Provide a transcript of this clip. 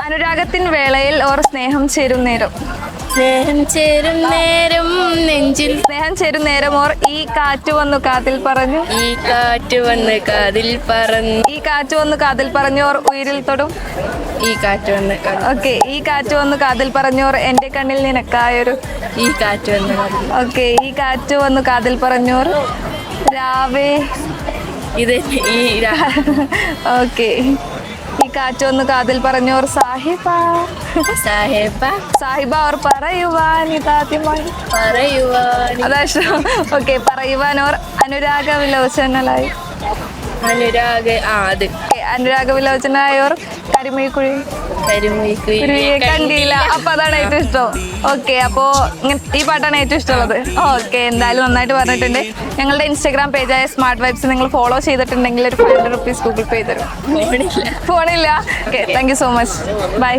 അനുരാഗത്തിൻ വേളയിൽ ഓർ സ്നേഹം ചേരും നേരം. സ്നേഹം ചേരും നേരം നെഞ്ചിൽ. സ്നേഹം ചേരും നേരം ഓർ ഈ കാറ്റ് വന്നു കാതിൽ പറഞ്ഞു. ഈ കാറ്റ് വന്ന് കാതിൽ പറന്നു. ഈ കാറ്റ് വന്നു കാതിൽ പറഞ്ഞോർ ഉയിരിൽ തൊടും. ഈ കാറ്റ് വന്ന് ഓക്കെ. ഈ കാറ്റ് വന്നു കാതിൽ പറഞ്ഞോർ എൻ്റെ കണ്ണിൽ നിനക്കായൊരു. ഈ കാറ്റ് വന്ന് കാതിൽ. ഓക്കെ. ഈ കാറ്റ് വന്നു കാതിൽ പറഞ്ഞോർ രാവേ. ഇത് ഈ ഓക്കെ. ഈ കാറ്റ് വന്നു കാതിൽ പറഞ്ഞോർ സാഹിബ. സാഹേബ സാഹിബ ഓർ പറയുവാൻ ഇതാദ്യമായി. പറയുവാൻ. അതാ ഇഷ്ടം. ഓക്കെ. പറയുവാൻ ഓർ അനുരാഗ വിലോചനലായി. അനുരാഗ അത് അനുരാഗ വിലോചനായോർ കരിമീക്കുഴി. കുരുവിയെ കണ്ടില്ല. അപ്പൊ അതാണ് ഏറ്റവും ഇഷ്ടം. ഓക്കെ. അപ്പോ ഈ പാട്ടാണ് ഏറ്റവും ഇഷ്ടമുള്ളത്. ഓക്കെ. എന്തായാലും നന്നായിട്ട് പറഞ്ഞിട്ടുണ്ട്. ഞങ്ങളുടെ ഇൻസ്റ്റാഗ്രാം പേജായ സ്മാർട്ട് വൈബ്സ് നിങ്ങൾ ഫോളോ ചെയ്തിട്ടുണ്ടെങ്കിൽ ഒരു 500 rupees ഗൂഗിൾ പേ തരും. ഫോണില്ല. Okay. Thank you so much. By.